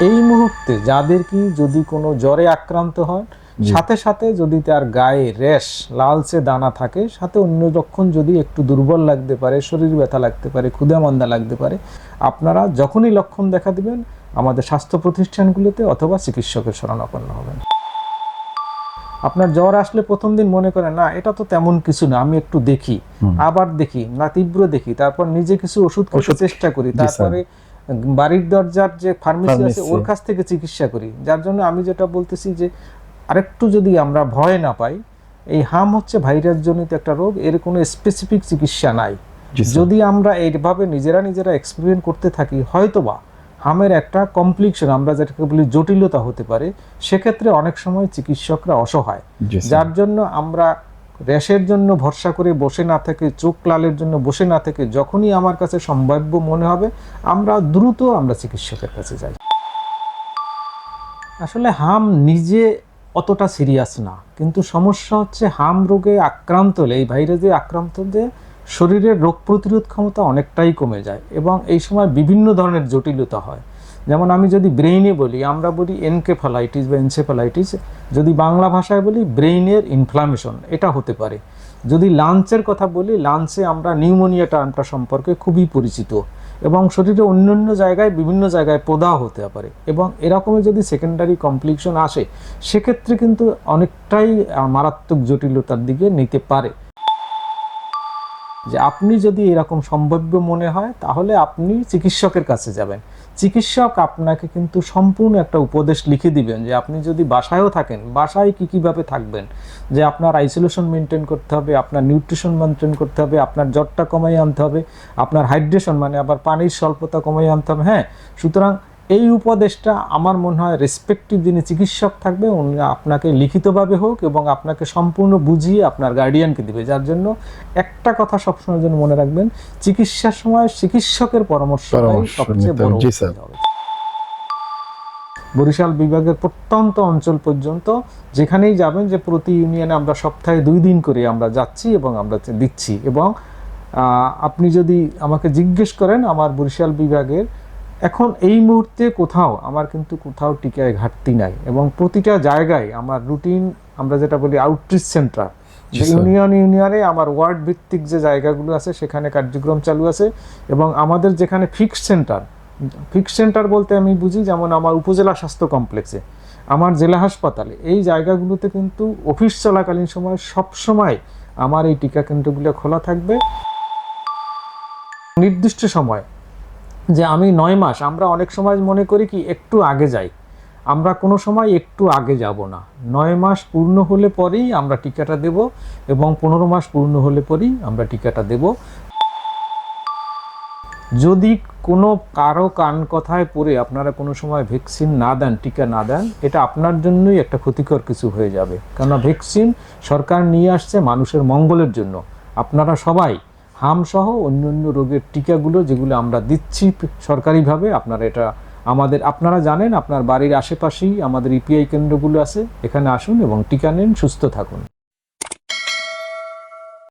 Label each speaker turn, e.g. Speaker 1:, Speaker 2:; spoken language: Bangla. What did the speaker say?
Speaker 1: এই মুহূর্তে যাদের কি যদি কোনো জ্বরে আক্রান্ত হয়, সাথে সাথে যদি তার গায়ে র্যাশ, লালচে দানা থাকে, সাথে অন্য লক্ষণ যদি একটু দুর্বল লাগতে পারে, শরীর ব্যথা লাগতে পারে, ক্ষুধা মন্দা লাগতে পারে, আপনারা যখনই লক্ষণ দেখা দিবেন আমাদের স্বাস্থ্য প্রতিষ্ঠানগুলোতে অথবা চিকিৎসকের শরণাপন্ন হবেন। আপনার জ্বর আসলে প্রথম দিন মনে করেন না এটা তো তেমন কিছু না, আমি একটু দেখি, আবার দেখি না, তীব্র দেখি, তারপর নিজে কিছু ওষুধ খেতে চেষ্টা করি, তারপরে বাড়ির দরজার যে ফার্মেসি আছে ওর কাছ থেকে চিকিৎসা করি। যার জন্য আমি যেটা বলতেছি যে আরেকটু যদি আমরা ভয় না পাই, এই হাম হচ্ছে ভাইরাস জনিত একটা রোগ, এর কোনো স্পেসিফিক চিকিৎসা নাই। যদি আমরা এইভাবে নিজেরা এক্সপেরিমেন্ট করতে থাকি, হয়তোবা হামের একটা কমপ্লিকেশন, আমরা যেটাকে বলি জটিলতা হতে পারে, সেক্ষেত্রে অনেক সময় চিকিৎসকরা অসহায়। যার জন্য আমরা র্যাশের জন্য ভরসা করে বসে না থেকে, চোখ লালের জন্য বসে না থেকে, যখনই আমার কাছে সম্ভাব্য মনে হবে আমরা দ্রুত চিকিৎসকের কাছে যাই। আসলে হাম নিজে অতটা সিরিয়াস না, কিন্তু সমস্যা হচ্ছে হাম রোগে আক্রান্ত হলে, এই ভাইরাসে আক্রান্ত হলে শরীরের রোগ প্রতিরোধ ক্ষমতা অনেকটাই কমে যায় এবং এই সময় বিভিন্ন ধরনের জটিলতা হয়। যেমন আমি যদি ব্রেইনে বলি, আমরা বলি এনকেফালাইটিস বা এনসেফালাইটিস, যদি বাংলা ভাষায় বলি ব্রেইনের ইনফ্লামেশন, এটা হতে পারে। যদি লাঞ্চের কথা বলি, লাঞ্চে আমরা নিউমোনিয়া টার্মটা সম্পর্কে খুবই পরিচিত এবং শরীরে অন্যান্য জায়গায় বিভিন্ন জায়গায় প্রদাহ হতে পারে এবং এরকমই যদি সেকেন্ডারি কমপ্লিকেশন আসে, সেক্ষেত্রে কিন্তু অনেকটাই মারাত্মক জটিলতার দিকে নিতে পারে। যে আপনি যদি এরকম সম্ভাব্য মনে হয় তাহলে আপনি চিকিৎসকের কাছে যাবেন। চিকিৎসক আপনাকে কিন্তু সম্পূর্ণ একটা উপদেশ লিখে দিবেন যে আপনি যদি বাসায়ও থাকেন, বাসায় কীভাবে থাকবেন, যে আপনার আইসোলেশন মেনটেন করতে হবে, আপনার নিউট্রিশন মেনটেন করতে হবে, আপনার জ্বরটা কমাই আনতে হবে, আপনার হাইড্রেশন মানে আবার পানির স্বল্পতা কমাই আনতে হবে। হ্যাঁ, সুতরাং এই উপদেশটা আমার মনে হয় রেসপেক্টিভ যিনি চিকিৎসক থাকবে উনি আপনাকে লিখিতভাবে হোক এবং আপনাকে সম্পূর্ণ বুঝিয়ে আপনার গার্ডিয়ানকে দিবে। যার জন্য একটা কথা সবসময় যেন মনে রাখবেন, চিকিৎসার সময় চিকিৎসকের পরামর্শটাই সবচেয়ে বড় হবে। বরিশাল বিভাগের প্রত্যন্ত অঞ্চল পর্যন্ত যেখানেই যাবেন, যে প্রতি ইউনিয়নে আমরা সপ্তাহে 2 দিন করে আমরা যাচ্ছি এবং আমরা দিচ্ছি। এবং আপনি যদি আমাকে জিজ্ঞেস করেন আমার বরিশাল বিভাগের এখন এই মুহূর্তে আমার কিন্তু কোথাও টিকায় ঘাটতি নাই এবং প্রতিটা জায়গায় আমার রুটিন, আমরা যেটা বলি আউটরিচ সেন্টার, ইউনিয়নে আমার ওয়ার্ড ভিত্তিক যে জায়গাগুলো আছে সেখানে কার্যক্রম চালু আছে এবং আমাদের যেখানে ফিক্সড সেন্টার বলতে আমি বুঝি যেমন আমার উপজেলা স্বাস্থ্য কমপ্লেক্সে, আমার জেলা হাসপাতালে, এই জায়গাগুলোতে কিন্তু অফিস চলাকালীন সময় সবসময় আমার এই টিকা কেন্দ্রগুলো খোলা থাকবে। নির্দিষ্ট সময় যে আমি 9 মাস, আমরা অনেক সময় মনে করি কি একটু আগে যাই, আমরা কোনো সময় একটু আগে যাব না। 9 মাস পূর্ণ হলে পরেই আমরা টিকাটা দেব এবং 15 মাস পূর্ণ হলে পরেই আমরা টিকাটা দেব। যদি কোনো কারো কান কথায় পড়ে আপনারা কোনো সময় ভ্যাকসিন না দেন, টিকা না দেন, এটা আপনার জন্যই একটা ক্ষতিকর কিছু হয়ে যাবে। কেননা ভ্যাকসিন সরকার নিয়ে আসছে মানুষের মঙ্গলের জন্য। আপনারা সবাই হামসহ অন্যান্য রোগের টিকাগুলো যেগুলো আমরা দিচ্ছি সরকারিভাবে, আপনারা জানেন, আপনার বাড়ির আশেপাশেই আমাদের ইপিআই কেন্দ্রগুলো আছে, এখানে আসুন এবং টিকা নিন, সুস্থ থাকুন।